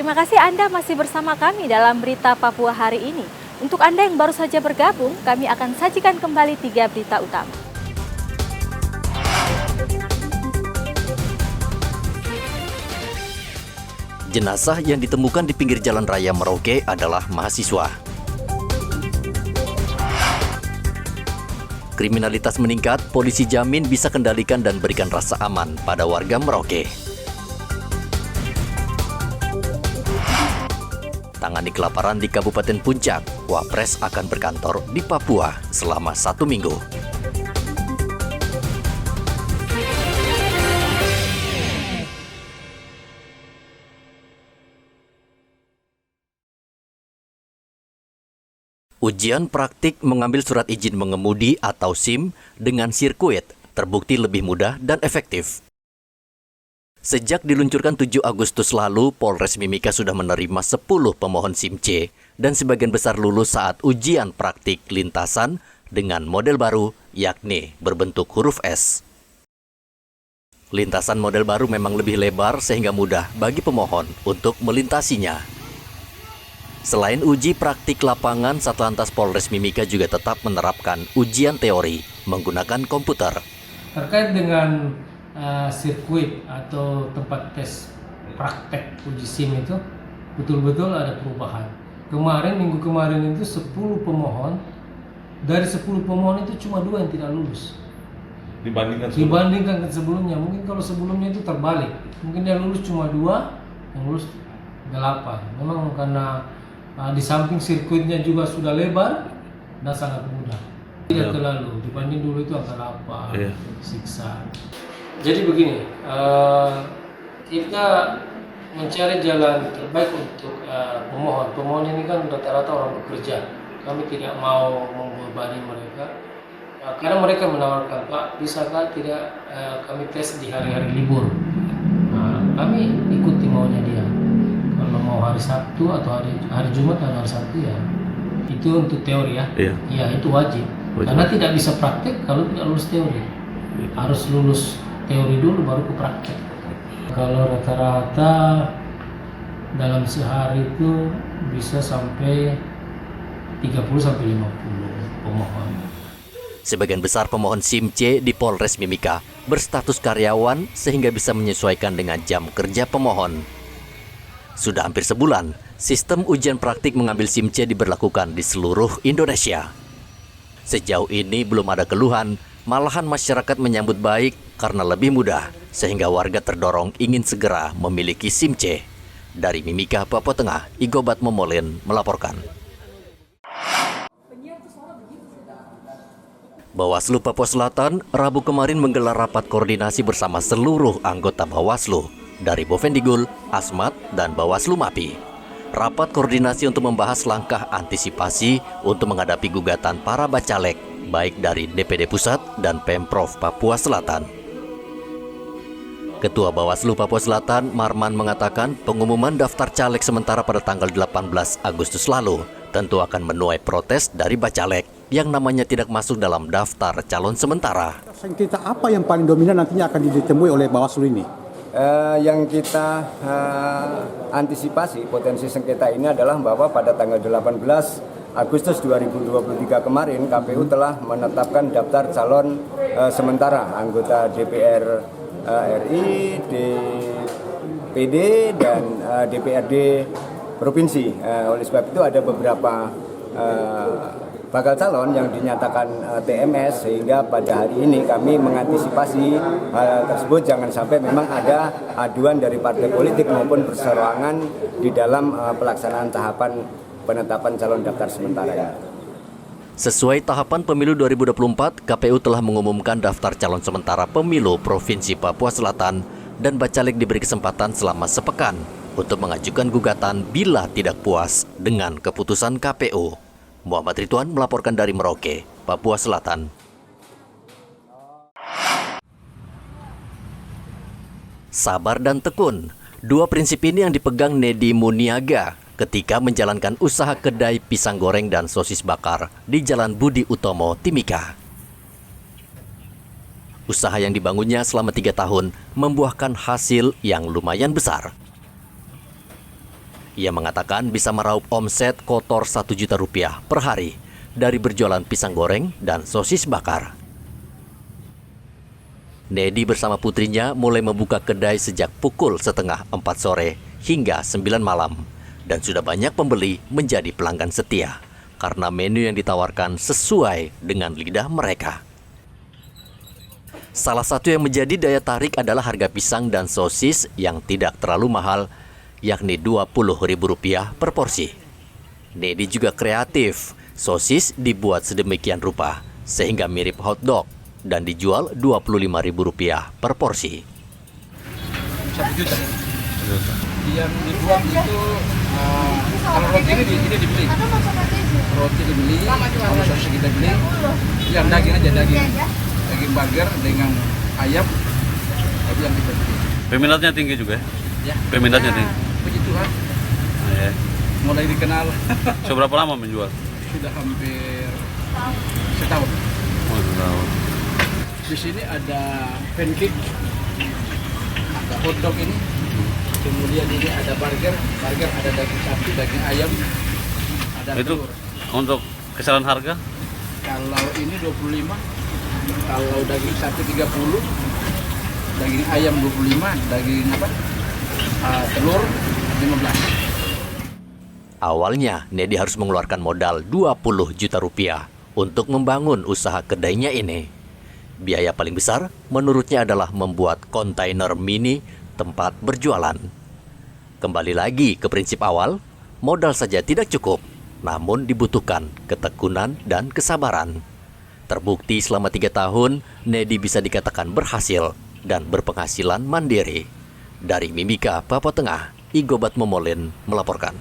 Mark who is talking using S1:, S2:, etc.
S1: Terima kasih Anda masih bersama kami dalam Berita Papua hari ini. Untuk Anda yang baru saja bergabung, kami akan sajikan kembali 3 berita utama.
S2: Jenazah yang ditemukan di pinggir jalan raya Merauke adalah mahasiswa. Kriminalitas meningkat, polisi jamin bisa kendalikan dan berikan rasa aman pada warga Merauke. Tangani kelaparan di Kabupaten Puncak, Wapres akan berkantor di Papua selama 1 minggu. Ujian praktik mengambil surat izin mengemudi atau SIM dengan sirkuit terbukti lebih mudah dan efektif. Sejak diluncurkan 7 Agustus lalu, Polres Mimika sudah menerima 10 pemohon SIM C dan sebagian besar lulus saat ujian praktik lintasan dengan model baru, yakni berbentuk huruf S. Lintasan model baru memang lebih lebar sehingga mudah bagi pemohon untuk melintasinya. Selain uji praktik lapangan, Satlantas Polres Mimika juga tetap menerapkan ujian teori menggunakan komputer.
S3: Terkait dengan sirkuit atau tempat tes praktek uji SIM itu betul-betul ada perubahan. Minggu kemarin itu 10 pemohon, dari 10 pemohon itu cuma 2 yang tidak lulus. Dibandingkan sebelumnya. Mungkin kalau sebelumnya itu terbalik. Mungkin yang lulus cuma 2, yang lulus 8. Memang karena di samping sirkuitnya juga sudah lebar dan sangat mudah. Tidak terlalu, dibanding dulu itu agak lapar, siksa. Jadi begini, kita mencari jalan terbaik untuk pemohon. Pemohon ini kan rata-rata orang bekerja. Kami tidak mau membebani mereka. Karena mereka menawarkan, Pak, bisakah tidak kami tes di hari-hari libur? Kami ikuti maunya dia. Kalau mau hari Sabtu atau hari Jumat atau hari Sabtu ya, itu untuk teori ya. Iya, itu wajib. Karena tidak bisa praktek kalau tidak lulus teori. Harus lulus teori dulu baru ke praktek. Kalau rata-rata dalam sehari itu bisa sampai 30-50 pemohon.
S2: Sebagian besar pemohon SIM C di Polres Mimika berstatus karyawan sehingga bisa menyesuaikan dengan jam kerja pemohon. Sudah hampir sebulan, sistem ujian praktik mengambil SIM C diberlakukan di seluruh Indonesia. Sejauh ini belum ada keluhan, malahan masyarakat menyambut baik karena lebih mudah, sehingga warga terdorong ingin segera memiliki SIM C. Dari Mimika, Papua Tengah, Igobat Momolen melaporkan. Bawaslu Papua Selatan Rabu kemarin menggelar rapat koordinasi bersama seluruh anggota Bawaslu dari Bovendigul, Asmat, dan Bawaslu MAPI. Rapat koordinasi untuk membahas langkah antisipasi untuk menghadapi gugatan para bacalek, baik dari DPD Pusat dan Pemprov Papua Selatan. Ketua Bawaslu Papua Selatan, Marman, mengatakan pengumuman daftar caleg sementara pada tanggal 18 Agustus lalu tentu akan menuai protes dari bacalek yang namanya tidak masuk dalam daftar calon sementara.
S4: Sengketa apa yang paling dominan nantinya akan ditemui oleh Bawaslu ini?
S5: Yang kita antisipasi potensi sengketa ini adalah bahwa pada tanggal 18 Agustus 2023 kemarin KPU telah menetapkan daftar calon sementara anggota DPR RI, DPD, dan DPRD Provinsi. Oleh sebab itu ada beberapa bakal calon yang dinyatakan TMS, sehingga pada hari ini kami mengantisipasi hal tersebut jangan sampai memang ada aduan dari partai politik maupun perseorangan di dalam pelaksanaan tahapan penetapan calon daftar sementara ini.
S2: Sesuai tahapan pemilu 2024, KPU telah mengumumkan daftar calon sementara pemilu Provinsi Papua Selatan dan bacalek diberi kesempatan selama sepekan untuk mengajukan gugatan bila tidak puas dengan keputusan KPU. Muhammad Ridwan melaporkan dari Merauke, Papua Selatan. Sabar dan tekun, dua prinsip ini yang dipegang Nedi Muniaga ketika menjalankan usaha kedai pisang goreng dan sosis bakar di Jalan Budi Utomo, Timika. Usaha yang dibangunnya selama 3 tahun membuahkan hasil yang lumayan besar. Ia mengatakan bisa meraup omset kotor 1 juta rupiah per hari dari berjualan pisang goreng dan sosis bakar. Nedi bersama putrinya mulai membuka kedai sejak pukul setengah 4 sore hingga 9 malam. Dan sudah banyak pembeli menjadi pelanggan setia karena menu yang ditawarkan sesuai dengan lidah mereka. Salah satu yang menjadi daya tarik adalah harga pisang dan sosis yang tidak terlalu mahal, yakni Rp20.000 per porsi. Nedi juga kreatif, sosis dibuat sedemikian rupa sehingga mirip hotdog dan dijual Rp25.000 per porsi.
S6: 1 juta. Yang dibuang itu kalau roti ini dibeli. Roti dibeli, kalau sosis kita beli. Yang daging aja daging burger dengan ayam itu yang kita beli.
S7: Peminatnya tinggi juga
S6: Ya.
S7: Peminatnya tinggi.
S6: Begitu kan.
S7: Ya.
S6: Mulai dikenal.
S7: Seberapa lama menjual?
S6: Sudah hampir setahun.
S7: Oh, tahun.
S6: Di sini ada pancake, ada hotdog ini. Kemudian ini ada burger ada daging sapi, daging ayam, ada
S7: Itu
S6: telur.
S7: untuk kisaran harga?
S6: Kalau ini 25, kalau daging sapi 30, daging ayam 25, daging telur 15.
S2: Awalnya, Nedi harus mengeluarkan modal Rp20 juta untuk membangun usaha kedainya ini. Biaya paling besar menurutnya adalah membuat kontainer mini tempat berjualan. Kembali lagi ke prinsip awal, modal saja tidak cukup, namun dibutuhkan ketekunan dan kesabaran. Terbukti selama 3 tahun, Nedi bisa dikatakan berhasil dan berpenghasilan mandiri. Dari Mimika, Papua Tengah, Igobat Momolin melaporkan.